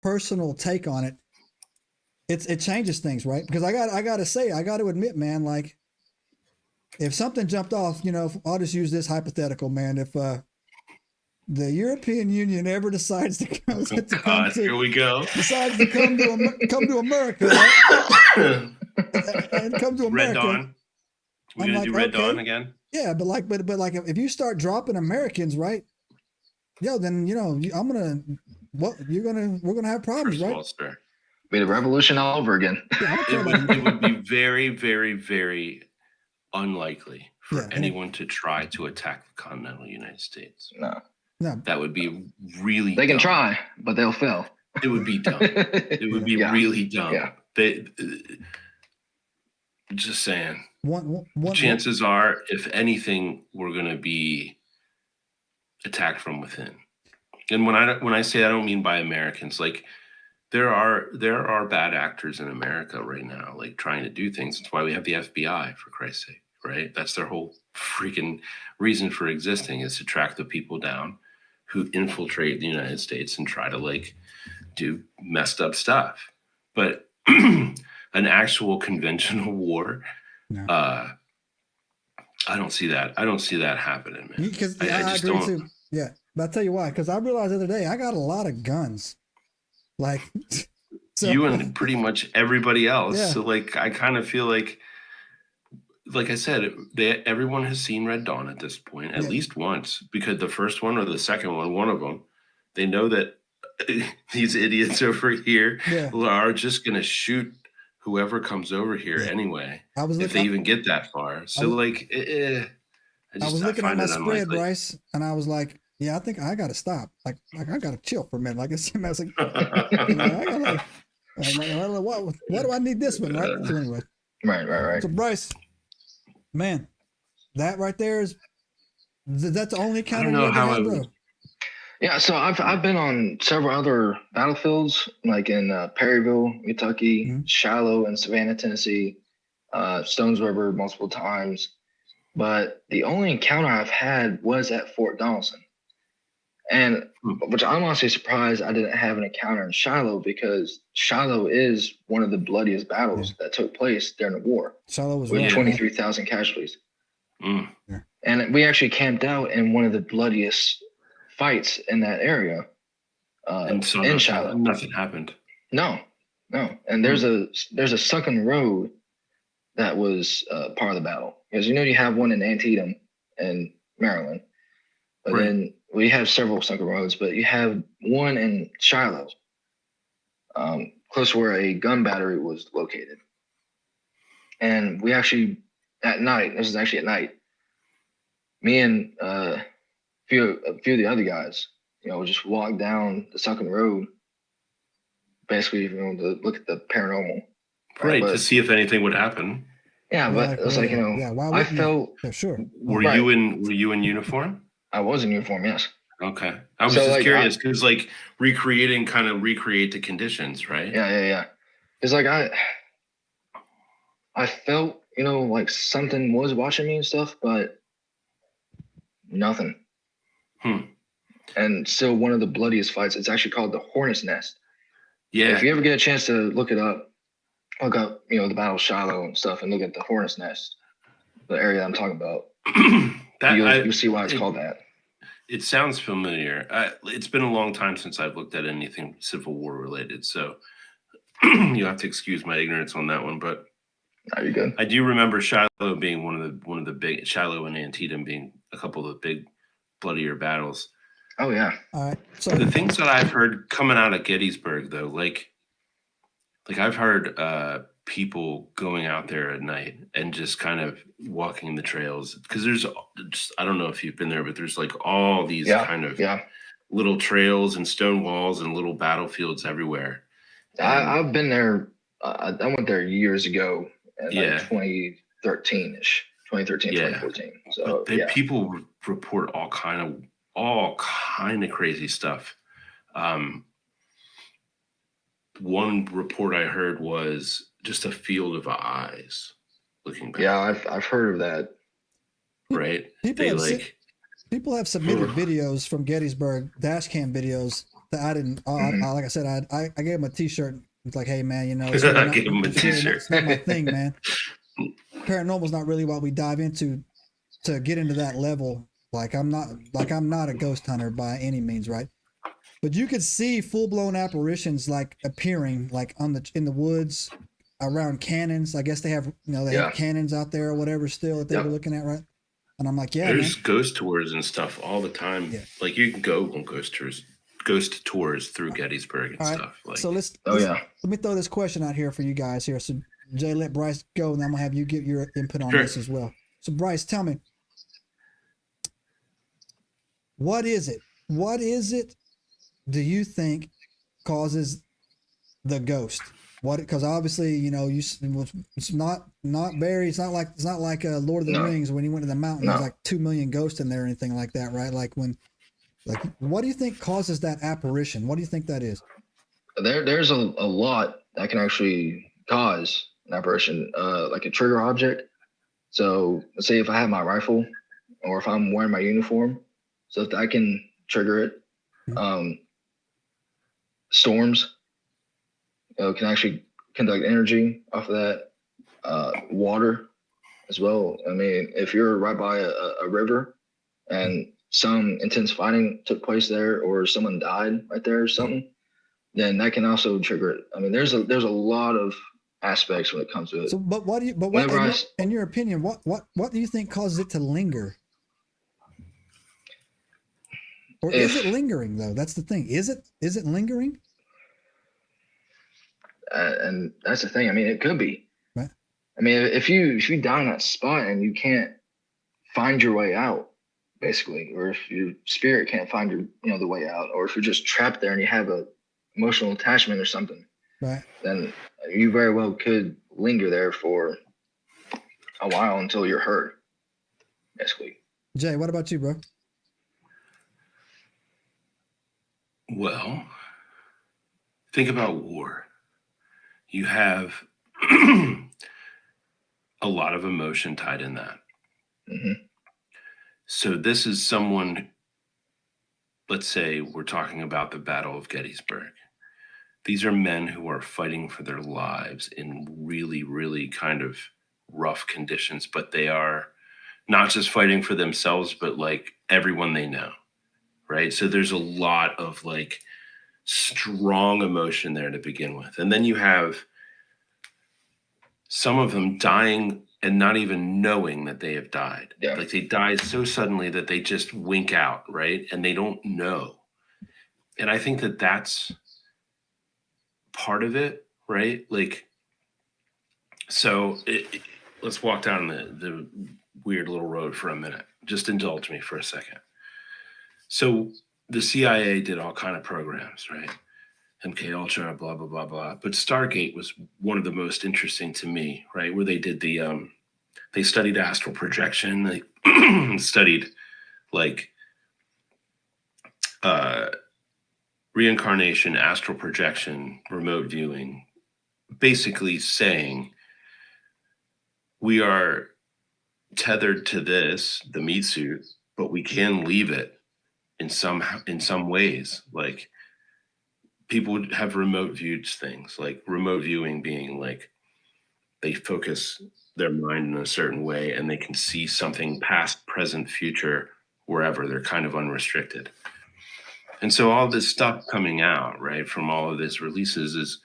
personal take on it, it changes things, right? Because I got to admit, man, like if something jumped off, I'll just use this hypothetical, man. If the European Union ever decides to come here we go. Decides to come to America, right? and come to America. Red Dawn. We're gonna do Red Dawn again. Yeah, but if you start dropping Americans, right? Yeah, then we're gonna have problems, right? All, sir. Be the revolution all over again. Yeah, it would be very, very, very unlikely for anyone to try to attack the continental United States. No. That would be really They can try, but they'll fail. It would be dumb. It would be really dumb. Yeah. Just saying. Chances are, if anything, we're going to be attacked from within. And when I say that, I don't mean by Americans. Like there are bad actors in America right now, like trying to do things. That's why we have the FBI, for Christ's sake, right? That's their whole freaking reason for existing, is to track the people down who infiltrate the United States and try to like do messed up stuff. But an actual conventional war, no. I don't see that. I don't see that happening, man. Because I agree too. Yeah, but I'll tell you why. Because I realized the other day I got a lot of guns. Like you and pretty much everybody else. Yeah. So like, I kind of feel like I said, everyone has seen Red Dawn at this point, at least once, because the first one or the second one of them, they know that these idiots over here are just going to shoot whoever comes over here anyway, if they even get that far. So I was looking at my spread, Brice, and I was like, I think I got to stop. Like I got to chill for a minute. Like I was like, what do I need this one? Right. So anyway. Right. So Brice, man, that right there that's the only encounter you ever had, bro. Yeah, so I've been on several other battlefields, like in Perryville, Kentucky, Shiloh in Savannah, Tennessee, Stones River multiple times. But the only encounter I've had was at Fort Donelson. And which I'm honestly surprised I didn't have an encounter in Shiloh, because Shiloh is one of the bloodiest battles that took place during the war. Shiloh was with 23,000 casualties. Yeah. And we actually camped out in one of the bloodiest fights in that area. And so in Shiloh. Nothing happened. No. And there's a sunken road that was part of the battle. Because you have one in Antietam and Maryland. But then we have several sunken roads, but you have one in Shiloh, close to where a gun battery was located. And we actually, at night, this is actually at night, me and a few of the other guys, just walk down the sunken road, basically, to look at the paranormal. Right, to see if anything would happen. Yeah, but it was like, I felt. Yeah, sure. Were you in uniform? I was in uniform, yes. Okay. I was just curious because recreate the conditions, right? Yeah. It's like I felt, like something was watching me and stuff, but nothing. And still one of the bloodiest fights. It's actually called the Hornet's Nest. Yeah. If you ever get a chance to look it up, look up, the Battle of Shiloh and stuff, and look at the Hornet's Nest, the area I'm talking about. You'll see why it's called that. It sounds familiar. It's been a long time since I've looked at anything Civil War related, so you have to excuse my ignorance on that one. But you're good. I do remember Shiloh being one of the big, Shiloh and Antietam being a couple of the big, bloodier battles. Oh yeah. All right. So the things that I've heard coming out of Gettysburg, though, like I've heard people going out there at night and just kind of walking the trails, because there's I don't know if you've been there, but there's like all these kind of little trails and stone walls and little battlefields everywhere. I've been there. I went there years ago, in 2013-ish, 2014. So people report all kind of crazy stuff. One report I heard was just a field of eyes looking back. Yeah, I've heard of that. Right? People have submitted videos from Gettysburg, dash cam videos I didn't. Like I said, I gave him a T-shirt. It's like, hey man, you know, it's give him a T-shirt. It's not my thing, man. Paranormal's not really what we dive into to get into that level. I'm not a ghost hunter by any means, right? But you could see full blown apparitions like appearing like in the woods around cannons. I guess they have have cannons out there or whatever still that they were looking at, right? And I'm like, yeah, there's man. Ghost tours and stuff all the time. Yeah. Like you can go on ghost tours through Gettysburg and stuff. Like, so let me throw this question out here for you guys here. So Jay, let Brice go, and I'm gonna have you give your input on this as well. So Brice, tell me, what is it? What is it? Do you think causes the ghost? What? Because obviously, it's not very. It's not like Lord of the Rings when he went to the mountain. There's like 2 million ghosts in there or anything like that, right? What do you think causes that apparition? What do you think that is? There's a lot that can actually cause an apparition, like a trigger object. So let's say if I have my rifle or if I'm wearing my uniform, so if I can trigger it. Storms can actually conduct energy off of that. Water as well. I mean, if you're right by a river and some intense fighting took place there or someone died right there or something, then that can also trigger it. I mean, there's a lot of aspects when it comes to it. So, in your opinion, what do you think causes it to linger? Or is it lingering though? That's the thing. Is it lingering? And that's the thing. I mean, it could be. Right. I mean, if you die in that spot and you can't find your way out, basically, or if your spirit can't find the way out, or if you're just trapped there and you have a emotional attachment or something, right, then you very well could linger there for a while until you're hurt, basically. Jay, what about you, bro? Well, think about war. You have a lot of emotion tied in that. Mm-hmm. So this is someone, let's say we're talking about the Battle of Gettysburg. These are men who are fighting for their lives in really, really kind of rough conditions, but they are not just fighting for themselves, but like everyone they know, right? So there's a lot of like strong emotion there to begin with. And then you have some of them dying and not even knowing that they have died. Yeah. Like they died so suddenly that they just wink out, right? And they don't know. And I think that that's part of it, right? Like, so let's walk down the weird little road for a minute. Just indulge me for a second. So the CIA did all kind of programs, right? MK Ultra, blah, blah, blah, blah. But Stargate was one of the most interesting to me, right? Where they did they studied astral projection. They studied like reincarnation, astral projection, remote viewing, basically saying we are tethered to the meat suit, but we can leave it in some ways. Like people have remote viewed things, like remote viewing being like they focus their mind in a certain way and they can see something past, present, future, wherever. They're kind of unrestricted. And so all this stuff coming out, right, from all of this releases is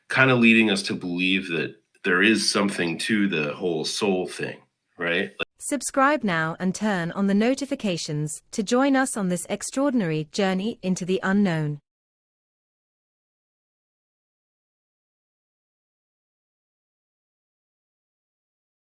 kind of leading us to believe that there is something to the whole soul thing, right? Subscribe now and turn on the notifications to join us on this extraordinary journey into the unknown.